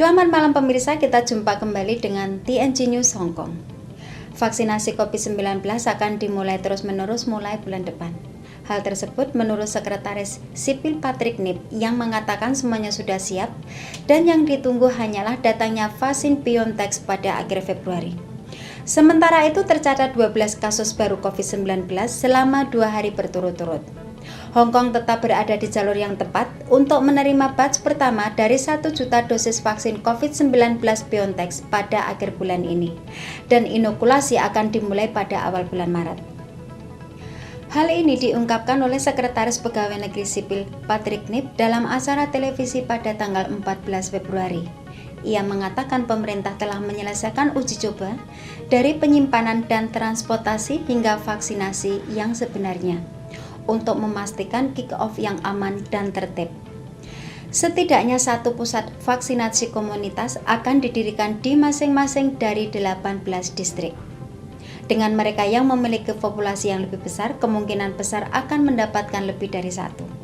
Selamat malam pemirsa, kita jumpa kembali dengan TNG News Hong Kong. Vaksinasi COVID-19 akan dimulai terus-menerus mulai bulan depan. Hal tersebut menurut Sekretaris Sipil Patrick Nip yang mengatakan semuanya sudah siap dan yang ditunggu hanyalah datangnya vaksin BioNTech pada akhir Februari. Sementara itu tercatat 12 kasus baru COVID-19 selama 2 hari berturut-turut. Hong Kong tetap berada di jalur yang tepat untuk menerima batch pertama dari 1 juta dosis vaksin COVID-19 BioNTech pada akhir bulan ini, dan inokulasi akan dimulai pada awal bulan Maret. Hal ini diungkapkan oleh Sekretaris Pegawai Negeri Sipil Patrick Nip dalam acara televisi pada tanggal 14 Februari. Ia mengatakan pemerintah telah menyelesaikan uji coba dari penyimpanan dan transportasi hingga vaksinasi yang sebenarnya, untuk memastikan kick-off yang aman dan tertib. Setidaknya 1 pusat vaksinasi komunitas akan didirikan di masing-masing dari 18 distrik. Dengan mereka yang memiliki populasi yang lebih besar, kemungkinan besar akan mendapatkan lebih dari 1.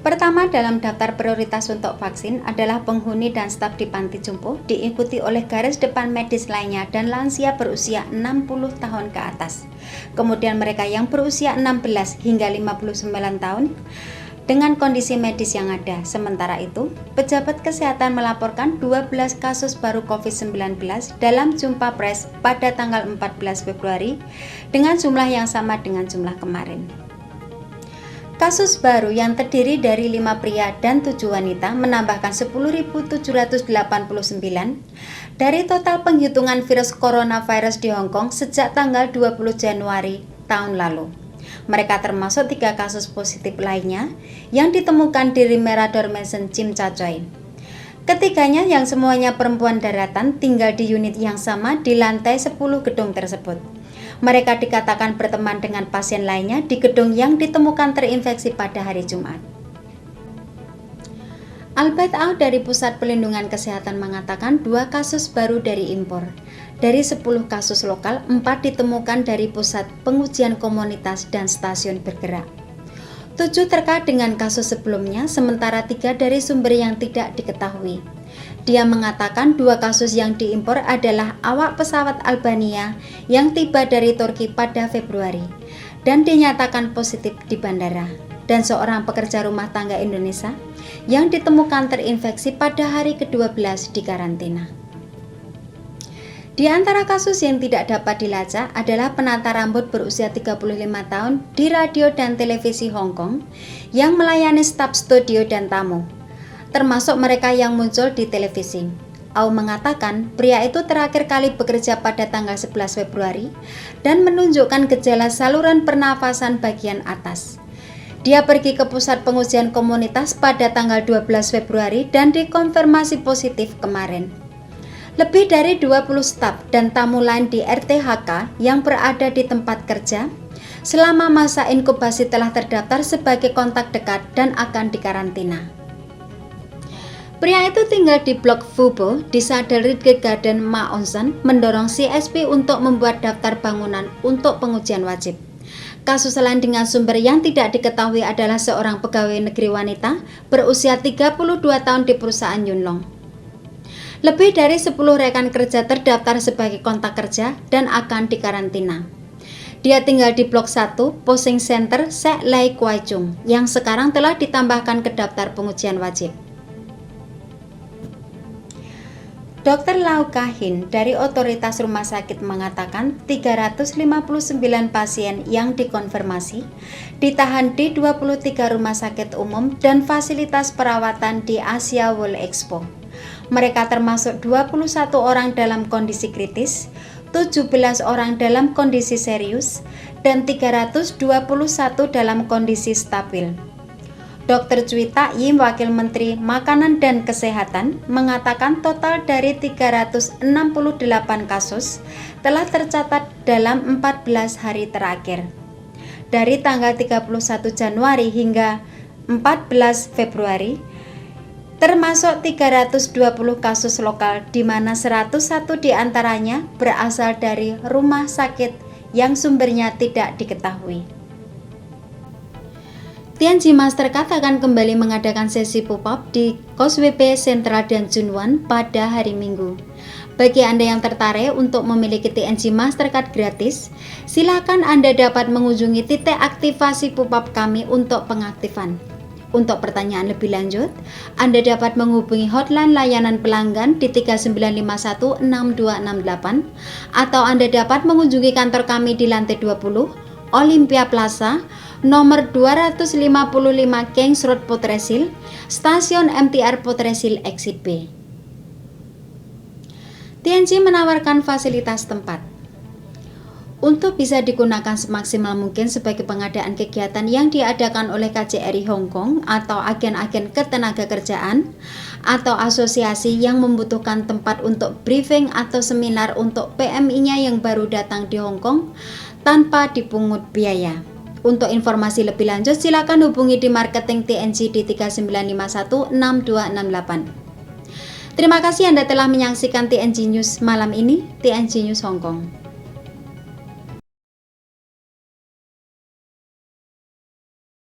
Pertama dalam daftar prioritas untuk vaksin adalah penghuni dan staf di panti jompo, diikuti oleh garis depan medis lainnya dan lansia berusia 60 tahun ke atas. Kemudian mereka yang berusia 16 hingga 59 tahun dengan kondisi medis yang ada. Sementara itu, pejabat kesehatan melaporkan 12 kasus baru COVID-19 dalam jumpa pers pada tanggal 14 Februari dengan jumlah yang sama dengan jumlah kemarin. Kasus baru yang terdiri dari 5 pria dan 7 wanita menambahkan 10.789 dari total penghitungan virus coronavirus di Hong Kong sejak tanggal 20 Januari tahun lalu. Mereka termasuk 3 kasus positif lainnya yang ditemukan di Mirador Mansion Tsim Tsa Tsui. Ketiganya yang semuanya perempuan daratan tinggal di unit yang sama di lantai 10 gedung tersebut. Mereka dikatakan berteman dengan pasien lainnya di gedung yang ditemukan terinfeksi pada hari Jumat. Albert Au dari Pusat Pelindungan Kesehatan mengatakan 2 kasus baru dari impor. Dari 10 kasus lokal, 4 ditemukan dari pusat pengujian komunitas dan stasiun bergerak. 7 terkait dengan kasus sebelumnya, sementara 3 dari sumber yang tidak diketahui. Dia mengatakan 2 kasus yang diimpor adalah awak pesawat Albania yang tiba dari Turki pada Februari dan dinyatakan positif di bandara, dan seorang pekerja rumah tangga Indonesia yang ditemukan terinfeksi pada hari ke-12 di karantina. Di antara kasus yang tidak dapat dilacak adalah penata rambut berusia 35 tahun di radio dan televisi Hong Kong yang melayani staf studio dan tamu, termasuk mereka yang muncul di televisi. Au mengatakan pria itu terakhir kali bekerja pada tanggal 11 Februari dan menunjukkan gejala saluran pernafasan bagian atas. Dia pergi ke pusat pengujian komunitas pada tanggal 12 Februari dan dikonfirmasi positif kemarin. Lebih dari 20 staf dan tamu lain di RTHK yang berada di tempat kerja selama masa inkubasi telah terdaftar sebagai kontak dekat dan akan dikarantina. Pria itu tinggal di Blok Fubo di Saddle Ridge Garden, Ma On Shan, mendorong CSP untuk membuat daftar bangunan untuk pengujian wajib. Kasus lain dengan sumber yang tidak diketahui adalah seorang pegawai negeri wanita berusia 32 tahun di perusahaan Yunlong. Lebih dari 10 rekan kerja terdaftar sebagai kontak kerja dan akan dikarantina. Dia tinggal di Blok 1, Posing Center, Sek Lai Kwai Chung, yang sekarang telah ditambahkan ke daftar pengujian wajib. Dr. Lau Kah-hin dari Otoritas Rumah Sakit mengatakan 359 pasien yang dikonfirmasi ditahan di 23 rumah sakit umum dan fasilitas perawatan di Asia World Expo. Mereka termasuk 21 orang dalam kondisi kritis, 17 orang dalam kondisi serius, dan 321 dalam kondisi stabil. Dr. Cui Tak Yim, Wakil Menteri Makanan dan Kesehatan, mengatakan total dari 368 kasus telah tercatat dalam 14 hari terakhir. Dari tanggal 31 Januari hingga 14 Februari, termasuk 320 kasus lokal di mana 101 diantaranya berasal dari rumah sakit yang sumbernya tidak diketahui. TNG Mastercard akan kembali mengadakan sesi pop-up di Causeway Bay Central dan Junwan pada hari Minggu. Bagi Anda yang tertarik untuk memiliki TNG Mastercard gratis, silakan Anda dapat mengunjungi titik aktivasi pop-up kami untuk pengaktifan. Untuk pertanyaan lebih lanjut, Anda dapat menghubungi hotline layanan pelanggan di 39516268 atau Anda dapat mengunjungi kantor kami di lantai 20, Olympia Plaza, nomor 255 Kings Road Putresil, stasiun MTR Putresil Exit B. TNG menawarkan fasilitas tempat untuk bisa digunakan semaksimal mungkin sebagai pengadaan kegiatan yang diadakan oleh KJRI Hong Kong atau agen-agen ketenagakerjaan atau asosiasi yang membutuhkan tempat untuk briefing atau seminar untuk PMI-nya yang baru datang di Hong Kong tanpa dipungut biaya. Untuk informasi lebih lanjut silakan hubungi di marketing TNG di 39516268. Terima kasih Anda telah menyaksikan TNG News malam ini, TNG News Hong Kong.